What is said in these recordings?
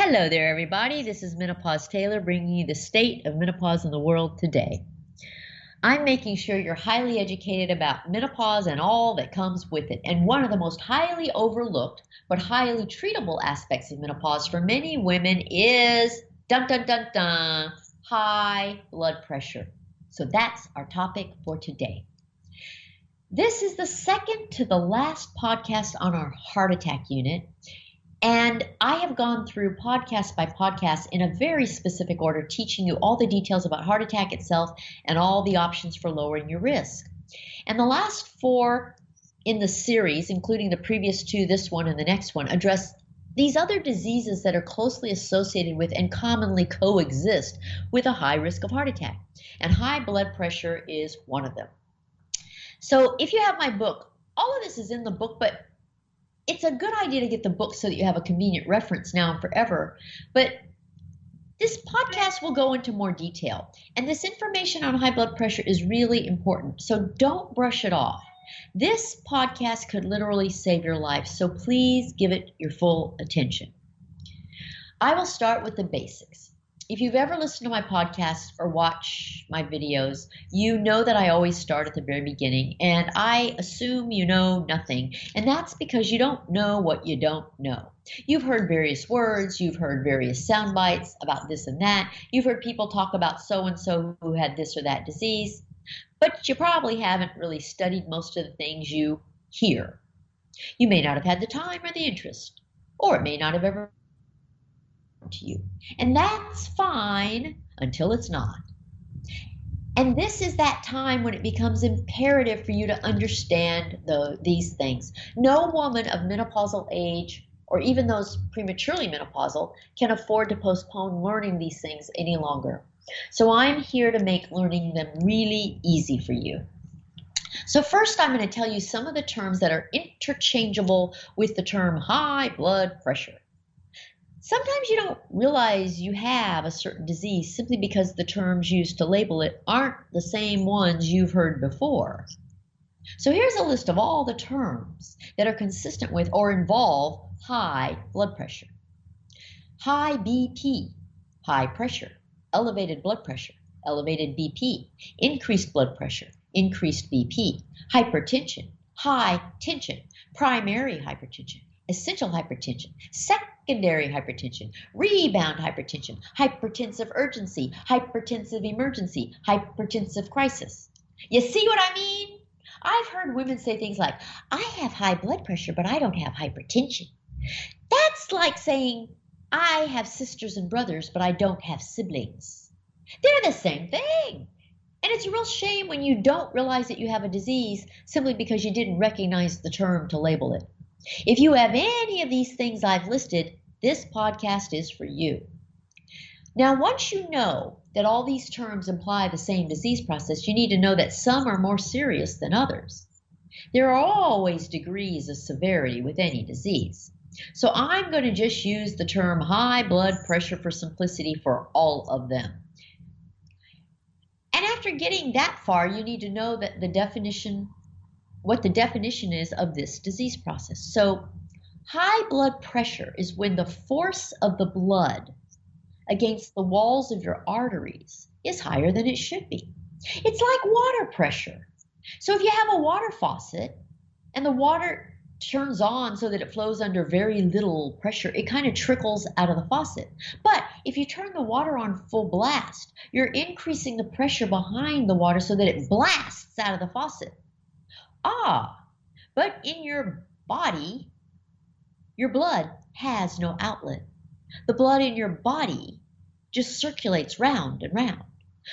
Hello there, everybody. This is Menopause Taylor bringing you the state of menopause in the world today. I'm making sure you're highly educated about menopause and all that comes with it. And one of the most highly overlooked but highly treatable aspects of menopause for many women is dun dun dun dun, high blood pressure. So that's our topic for today. This is the second to the last podcast on our heart attack unit. And I have gone through podcast by podcast in a very specific order, teaching you all the details about heart attack itself and all the options for lowering your risk. And the last four in the series, including the previous two, this one and the next one, address these other diseases that are closely associated with and commonly coexist with a high risk of heart attack. And high blood pressure is one of them. So if you have my book, all of this is in the book, but it's a good idea to get the book so that you have a convenient reference now and forever. But this podcast will go into more detail. And this information on high blood pressure is really important. So don't brush it off. This podcast could literally save your life. So please give it your full attention. I will start with the basics. If you've ever listened to my podcast or watch my videos, you know that I always start at the very beginning, and I assume you know nothing, and that's because you don't know what you don't know. You've heard various words, you've heard various sound bites about this and that, you've heard people talk about so-and-so who had this or that disease, but you probably haven't really studied most of the things you hear. You may not have had the time or the interest, or it may not have ever to you. And that's fine until it's not. And this is that time when it becomes imperative for you to understand these things. No woman of menopausal age, or even those prematurely menopausal, can afford to postpone learning these things any longer. So I'm here to make learning them really easy for you. So first, I'm going to tell you some of the terms that are interchangeable with the term high blood pressure. Sometimes you don't realize you have a certain disease simply because the terms used to label it aren't the same ones you've heard before. So here's a list of all the terms that are consistent with or involve high blood pressure. High BP, high pressure, elevated blood pressure, elevated BP, increased blood pressure, increased BP, hypertension, high tension, primary hypertension, essential hypertension, secondary hypertension, rebound hypertension, hypertensive urgency, hypertensive emergency, hypertensive crisis. You see what I mean? I've heard women say things like, I have high blood pressure, but I don't have hypertension. That's like saying, I have sisters and brothers, but I don't have siblings. They're the same thing. And it's a real shame when you don't realize that you have a disease simply because you didn't recognize the term to label it. If you have any of these things I've listed, this podcast is for you. Now, once you know that all these terms imply the same disease process, you need to know that some are more serious than others. There are always degrees of severity with any disease. So I'm going to just use the term high blood pressure for simplicity for all of them. And after getting that far, you need to know that what the definition is of this disease process. So high blood pressure is when the force of the blood against the walls of your arteries is higher than it should be. It's like water pressure. So if you have a water faucet and the water turns on so that it flows under very little pressure, it kind of trickles out of the faucet. But if you turn the water on full blast, you're increasing the pressure behind the water so that it blasts out of the faucet. But in your body, your blood has no outlet. The blood in your body just circulates round and round.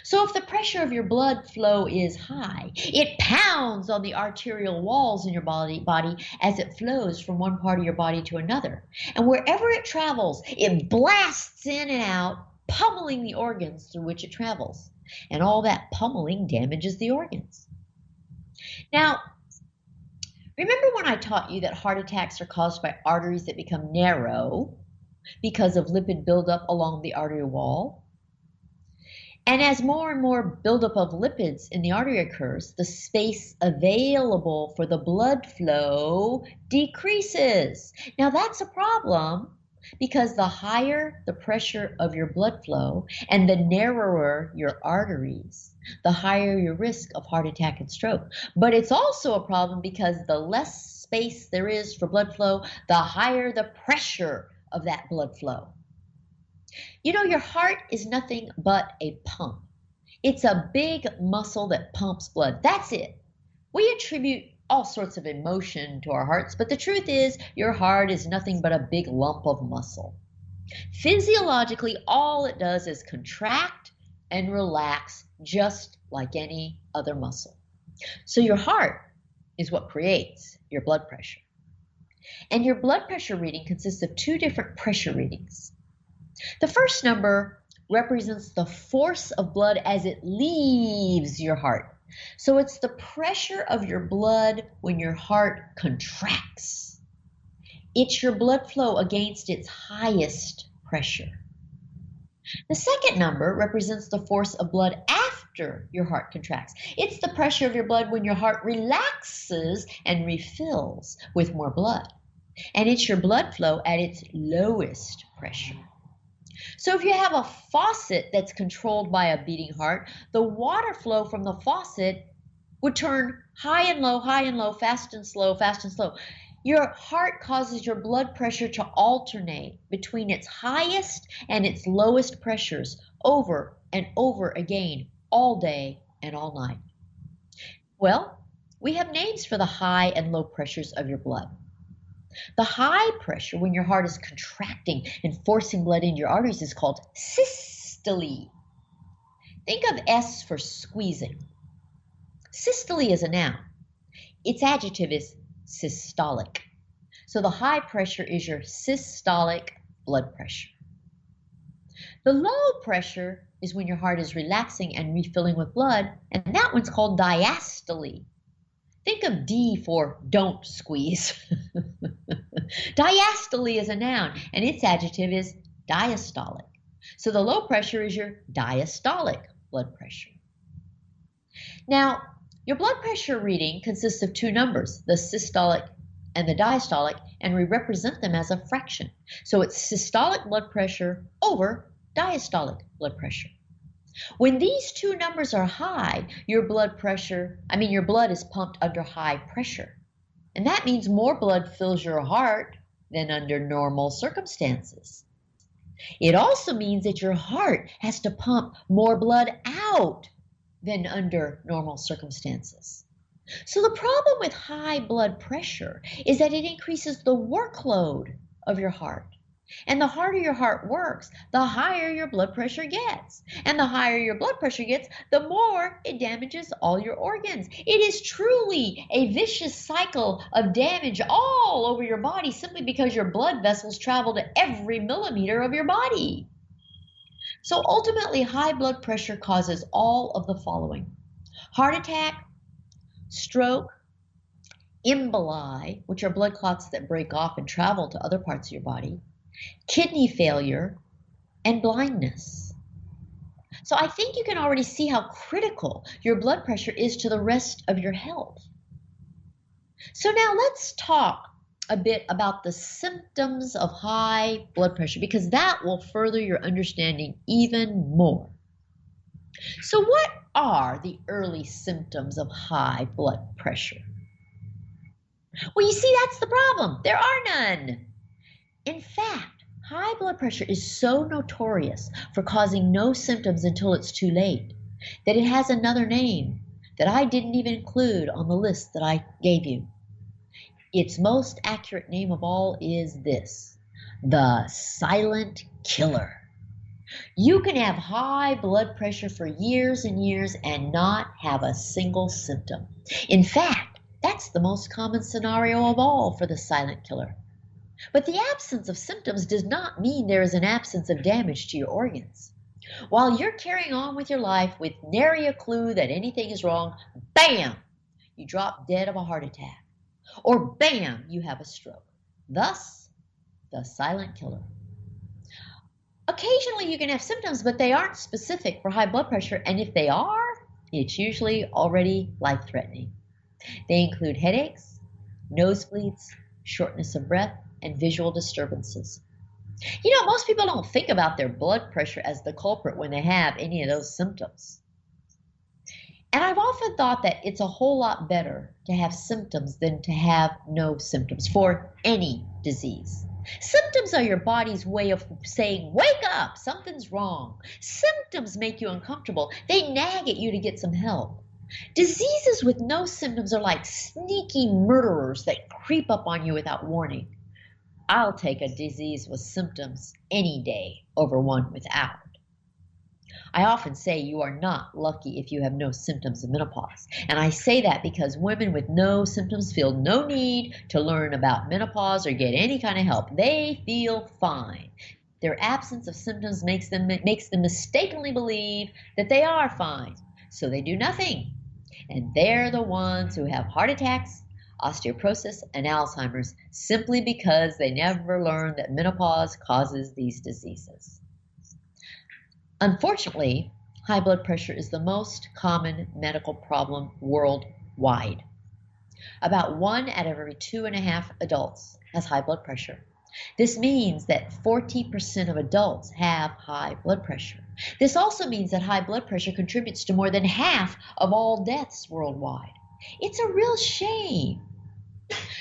So if the pressure of your blood flow is high, it pounds on the arterial walls in your body as it flows from one part of your body to another. And wherever it travels, it blasts in and out, pummeling the organs through which it travels. And all that pummeling damages the organs. Now, remember when I taught you that heart attacks are caused by arteries that become narrow because of lipid buildup along the arterial wall? And as more and more buildup of lipids in the artery occurs, the space available for the blood flow decreases. Now that's a problem Because the higher the pressure of your blood flow and the narrower your arteries, the higher your risk of heart attack and stroke. But it's also a problem because the less space there is for blood flow, the higher the pressure of that blood flow. You know, your heart is nothing but a pump. It's a big muscle that pumps blood. That's it. We attribute all sorts of emotion to our hearts, but the truth is your heart is nothing but a big lump of muscle. Physiologically, all it does is contract and relax just like any other muscle. So your heart is what creates your blood pressure. And your blood pressure reading consists of two different pressure readings. The first number represents the force of blood as it leaves your heart. So it's the pressure of your blood when your heart contracts. It's your blood flow against its highest pressure. The second number represents the force of blood after your heart contracts. It's the pressure of your blood when your heart relaxes and refills with more blood. And it's your blood flow at its lowest pressure. So if you have a faucet that's controlled by a beating heart, the water flow from the faucet would turn high and low, fast and slow, fast and slow. Your heart causes your blood pressure to alternate between its highest and its lowest pressures over and over again, all day and all night. Well, we have names for the high and low pressures of your blood. The high pressure, when your heart is contracting and forcing blood into your arteries, is called systole. Think of S for squeezing. Systole is a noun. Its adjective is systolic. So the high pressure is your systolic blood pressure. The low pressure is when your heart is relaxing and refilling with blood, and that one's called diastole. Think of D for don't squeeze. Diastole is a noun, and its adjective is diastolic. So the low pressure is your diastolic blood pressure. Now, your blood pressure reading consists of two numbers, the systolic and the diastolic, and we represent them as a fraction. So it's systolic blood pressure over diastolic blood pressure. When these two numbers are high, your blood is pumped under high pressure. And that means more blood fills your heart than under normal circumstances. It also means that your heart has to pump more blood out than under normal circumstances. So the problem with high blood pressure is that it increases the workload of your heart. And the harder your heart works, the higher your blood pressure gets. And the higher your blood pressure gets, the more it damages all your organs. It is truly a vicious cycle of damage all over your body simply because your blood vessels travel to every millimeter of your body. So ultimately, high blood pressure causes all of the following: heart attack, stroke, emboli, which are blood clots that break off and travel to other parts of your body, kidney failure, and blindness. So I think you can already see how critical your blood pressure is to the rest of your health. So now let's talk a bit about the symptoms of high blood pressure, because that will further your understanding even more. So what are the early symptoms of high blood pressure? Well, you see, that's the problem. There are none. In fact, high blood pressure is so notorious for causing no symptoms until it's too late that it has another name that I didn't even include on the list that I gave you. Its most accurate name of all is this: the silent killer. You can have high blood pressure for years and years and not have a single symptom. In fact, that's the most common scenario of all for the silent killer. But the absence of symptoms does not mean there is an absence of damage to your organs. While you're carrying on with your life with nary a clue that anything is wrong, bam, you drop dead of a heart attack. Or bam, you have a stroke. Thus, the silent killer. Occasionally you can have symptoms, but they aren't specific for high blood pressure, and if they are, it's usually already life-threatening. They include headaches, nosebleeds, shortness of breath, and visual disturbances. Most people don't think about their blood pressure as the culprit when they have any of those symptoms. And I've often thought that it's a whole lot better to have symptoms than to have no symptoms for any disease. Symptoms are your body's way of saying, wake up, something's wrong. Symptoms make you uncomfortable. They nag at you to get some help. Diseases with no symptoms are like sneaky murderers that creep up on you without warning. I'll take a disease with symptoms any day over one without. I often say you are not lucky if you have no symptoms of menopause. And I say that because women with no symptoms feel no need to learn about menopause or get any kind of help. They feel fine. Their absence of symptoms makes them mistakenly believe that they are fine. So they do nothing. And they're the ones who have heart attacks, osteoporosis, and Alzheimer's simply because they never learned that menopause causes these diseases. Unfortunately, high blood pressure is the most common medical problem worldwide. About 1 out of every 2.5 adults has high blood pressure. This means that 40% of adults have high blood pressure. This also means that high blood pressure contributes to more than half of all deaths worldwide. It's a real shame.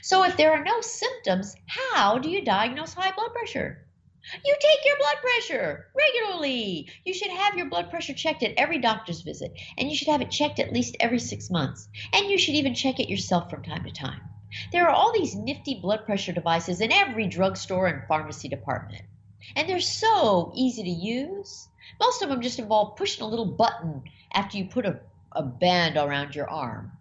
So if there are no symptoms, how do you diagnose high blood pressure? You take your blood pressure regularly. You should have your blood pressure checked at every doctor's visit, and you should have it checked at least every 6 months. And you should even check it yourself from time to time. There are all these nifty blood pressure devices in every drugstore and pharmacy department. And they're so easy to use. Most of them just involve pushing a little button after you put a band around your arm.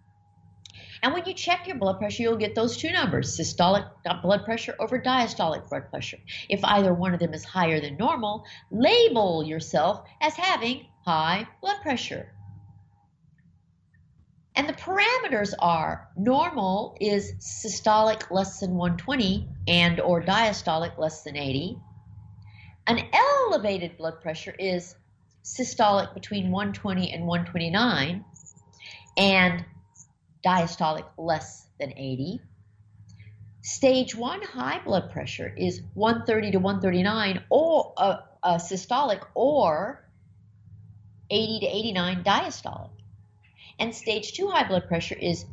And when you check your blood pressure, you'll get those two numbers, systolic blood pressure over diastolic blood pressure. If either one of them is higher than normal, label yourself as having high blood pressure. And the parameters are normal is systolic less than 120 and or diastolic less than 80. An elevated blood pressure is systolic between 120 and 129 and diastolic less than 80. Stage 1 high blood pressure is 130 to 139 or systolic or 80 to 89 diastolic. And stage 2 high blood pressure is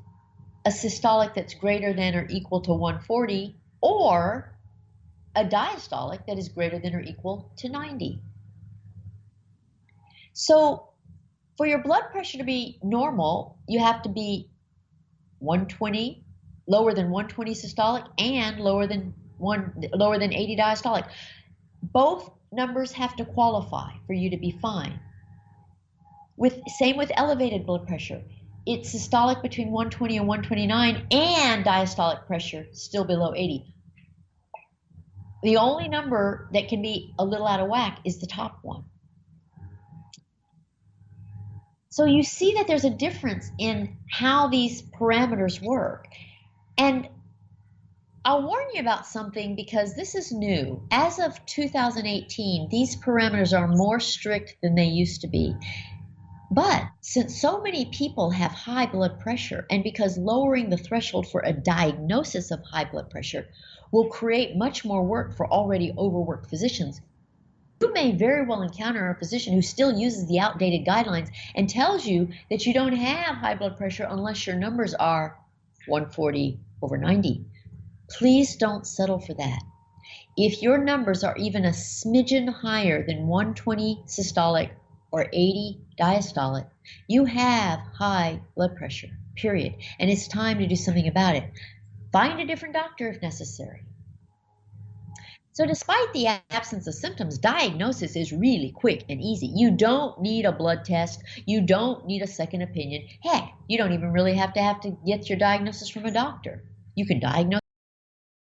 a systolic that's greater than or equal to 140 or a diastolic that is greater than or equal to 90. So for your blood pressure to be normal, you have to be 120, lower than 120 systolic and lower than 80 diastolic. Both numbers have to qualify for you to be fine. Same with elevated blood pressure. It's systolic between 120 and 129 and diastolic pressure still below 80. The only number that can be a little out of whack is the top one. So you see that there's a difference in how these parameters work. And I'll warn you about something because this is new. As of 2018, these parameters are more strict than they used to be. But since so many people have high blood pressure, and because lowering the threshold for a diagnosis of high blood pressure will create much more work for already overworked physicians, you may very well encounter a physician who still uses the outdated guidelines and tells you that you don't have high blood pressure unless your numbers are 140 over 90. Please don't settle for that. If your numbers are even a smidgen higher than 120 systolic or 80 diastolic, you have high blood pressure, period. And it's time to do something about it. Find a different doctor if necessary. So despite the absence of symptoms, diagnosis is really quick and easy. You don't need a blood test. You don't need a second opinion. Heck, you don't even really have to get your diagnosis from a doctor. You can diagnose